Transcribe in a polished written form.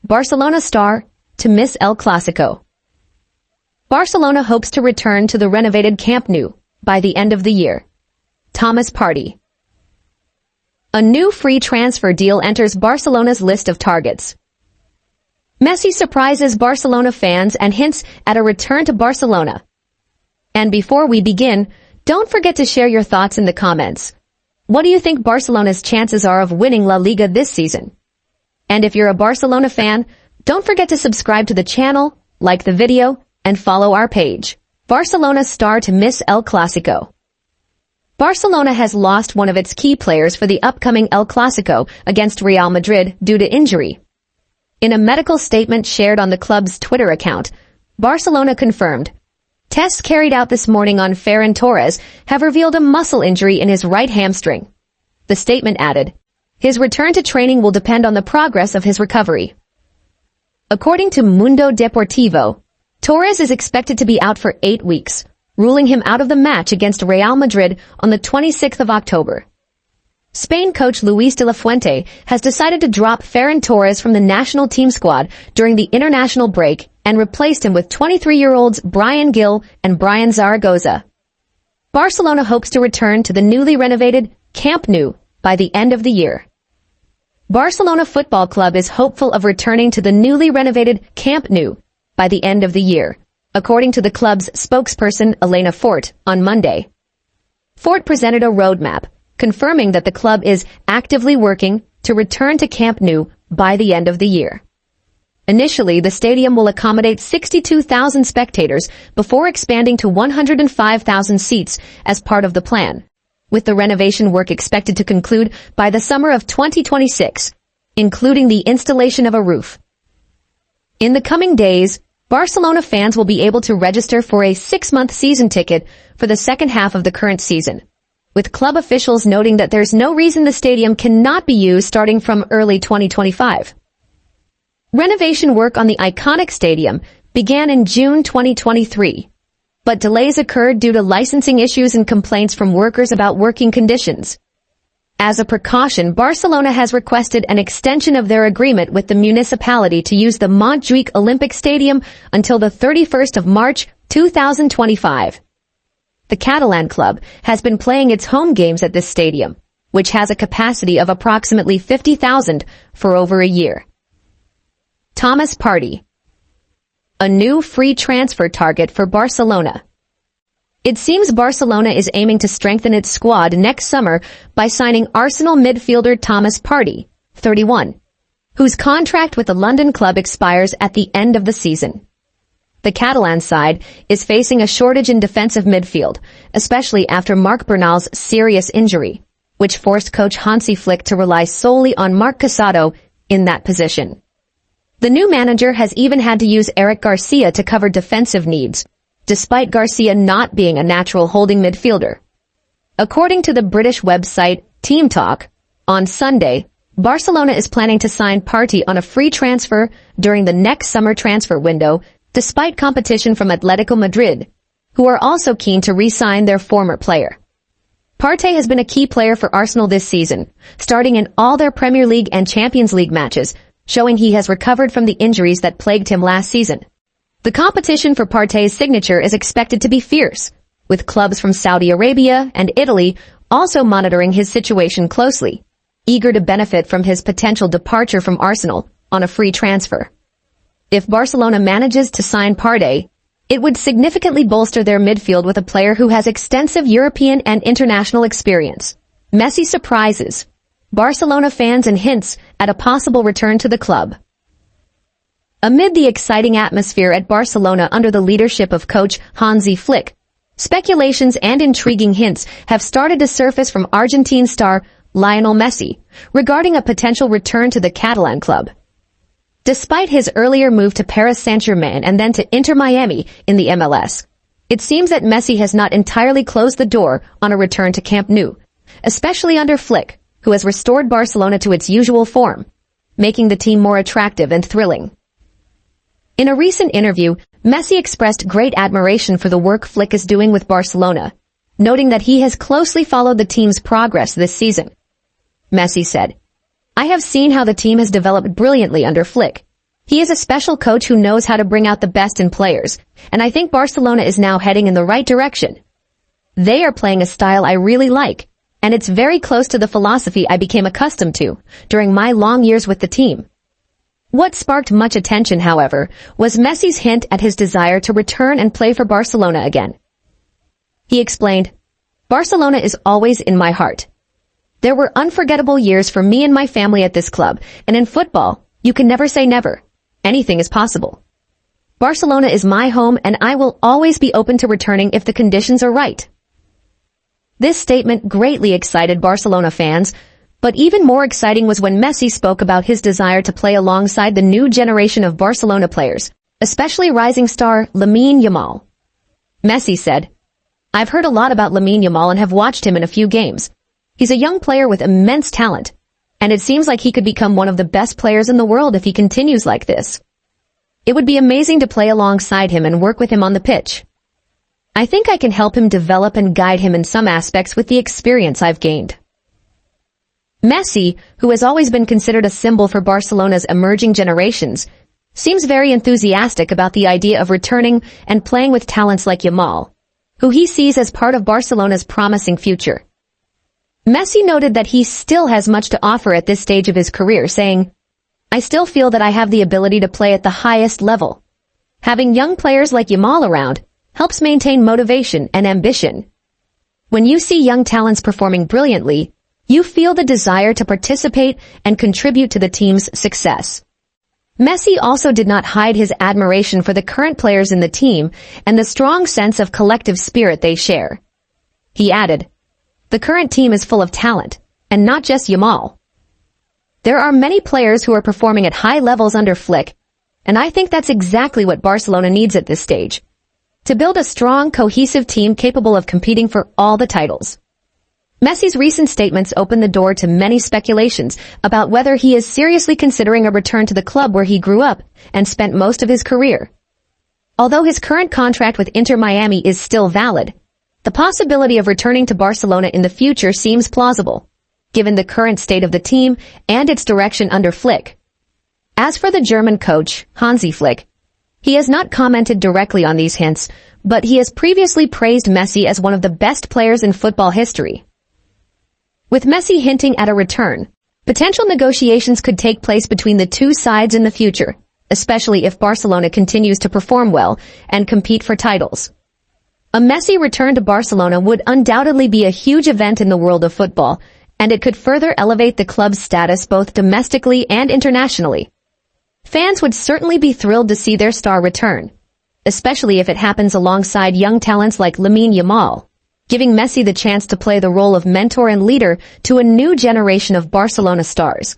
Barcelona star to miss El Clásico. Barcelona hopes to return to the renovated Camp Nou by the end of the year. Thomas Partey. A new free transfer deal enters Barcelona's list of targets. Messi surprises Barcelona fans and hints at a return to Barcelona. And before we begin, don't forget to share your thoughts in the comments. What do you think Barcelona's chances are of winning La Liga this season? And if you're a Barcelona fan, don't forget to subscribe to the channel, like the video, and follow our page. Barcelona star to miss El Clásico. Barcelona has lost one of its key players for the upcoming El Clásico against Real Madrid due to injury. In a medical statement shared on the club's Twitter account, Barcelona confirmed, tests carried out this morning on Ferran Torres have revealed a muscle injury in his right hamstring. The statement added, his return to training will depend on the progress of his recovery. According to Mundo Deportivo, Torres is expected to be out for 8 weeks, ruling him out of the match against Real Madrid on the 26th of October. Spain coach Luis de la Fuente has decided to drop Ferran Torres from the national team squad during the international break and replaced him with 23-year-olds Bryan Gil and Brian Zaragoza. Barcelona hopes to return to the newly renovated Camp Nou by the end of the year. Barcelona Football Club is hopeful of returning to the newly renovated Camp Nou by the end of the year, according to the club's spokesperson Elena Fort on Monday. Fort presented a roadmap, confirming that the club is actively working to return to Camp Nou by the end of the year. Initially, the stadium will accommodate 62,000 spectators before expanding to 105,000 seats as part of the plan, with the renovation work expected to conclude by the summer of 2026, including the installation of a roof. In the coming days, Barcelona fans will be able to register for a 6-month season ticket for the second half of the current season, with club officials noting that there's no reason the stadium cannot be used starting from early 2025. Renovation work on the iconic stadium began in June 2023, but delays occurred due to licensing issues and complaints from workers about working conditions. As a precaution, Barcelona has requested an extension of their agreement with the municipality to use the Montjuic Olympic Stadium until the 31st of March 2025. The Catalan club has been playing its home games at this stadium, which has a capacity of approximately 50,000 for over a year. Thomas Partey. A new free transfer target for Barcelona. It seems Barcelona is aiming to strengthen its squad next summer by signing Arsenal midfielder Thomas Partey, 31, whose contract with the London club expires at the end of the season. The Catalan side is facing a shortage in defensive midfield, especially after Marc Bernal's serious injury, which forced coach Hansi Flick to rely solely on Marc Casado in that position. The new manager has even had to use Eric Garcia to cover defensive needs, despite Garcia not being a natural holding midfielder. According to the British website Team Talk, on Sunday, Barcelona is planning to sign Partey on a free transfer during the next summer transfer window, despite competition from Atletico Madrid, who are also keen to re-sign their former player. Partey has been a key player for Arsenal this season, starting in all their Premier League and Champions League matches, showing he has recovered from the injuries that plagued him last season. The competition for Partey's signature is expected to be fierce, with clubs from Saudi Arabia and Italy also monitoring his situation closely, eager to benefit from his potential departure from Arsenal on a free transfer. If Barcelona manages to sign Partey, it would significantly bolster their midfield with a player who has extensive European and international experience. Messi surprises Barcelona fans and hints at a possible return to the club. Amid the exciting atmosphere at Barcelona under the leadership of coach Hansi Flick, speculations and intriguing hints have started to surface from Argentine star Lionel Messi regarding a potential return to the Catalan club. Despite his earlier move to Paris Saint-Germain and then to Inter Miami in the MLS, it seems that Messi has not entirely closed the door on a return to Camp Nou, especially under Flick, who has restored Barcelona to its usual form, making the team more attractive and thrilling. In a recent interview, Messi expressed great admiration for the work Flick is doing with Barcelona, noting that he has closely followed the team's progress this season. Messi said, "I have seen how the team has developed brilliantly under Flick. He is a special coach who knows how to bring out the best in players, and I think Barcelona is now heading in the right direction. They are playing a style I really like, and it's very close to the philosophy I became accustomed to during my long years with the team. What sparked much attention, however, was Messi's hint at his desire to return and play for Barcelona again. He explained, "Barcelona is always in my heart. There were unforgettable years for me and my family at this club, and in football, you can never say never. Anything is possible. Barcelona is my home, and I will always be open to returning if the conditions are right." This statement greatly excited Barcelona fans, but even more exciting was when Messi spoke about his desire to play alongside the new generation of Barcelona players, especially rising star Lamine Yamal. Messi said, "I've heard a lot about Lamine Yamal and have watched him in a few games. He's a young player with immense talent, and it seems like he could become one of the best players in the world if he continues like this. It would be amazing to play alongside him and work with him on the pitch. I think I can help him develop and guide him in some aspects with the experience I've gained." Messi, who has always been considered a symbol for Barcelona's emerging generations, seems very enthusiastic about the idea of returning and playing with talents like Yamal, who he sees as part of Barcelona's promising future. Messi noted that he still has much to offer at this stage of his career, saying, "I still feel that I have the ability to play at the highest level. Having young players like Yamal around helps maintain motivation and ambition. When you see young talents performing brilliantly, you feel the desire to participate and contribute to the team's success." Messi also did not hide his admiration for the current players in the team and the strong sense of collective spirit they share. He added, "The current team is full of talent, and not just Yamal. There are many players who are performing at high levels under Flick, and I think that's exactly what Barcelona needs at this stage, to build a strong, cohesive team capable of competing for all the titles." Messi's recent statements open the door to many speculations about whether he is seriously considering a return to the club where he grew up and spent most of his career. Although his current contract with Inter Miami is still valid, the possibility of returning to Barcelona in the future seems plausible, given the current state of the team and its direction under Flick. As for the German coach, Hansi Flick, he has not commented directly on these hints, but he has previously praised Messi as one of the best players in football history. With Messi hinting at a return, potential negotiations could take place between the two sides in the future, especially if Barcelona continues to perform well and compete for titles. A Messi return to Barcelona would undoubtedly be a huge event in the world of football, and it could further elevate the club's status both domestically and internationally. Fans would certainly be thrilled to see their star return, especially if it happens alongside young talents like Lamine Yamal, giving Messi the chance to play the role of mentor and leader to a new generation of Barcelona stars.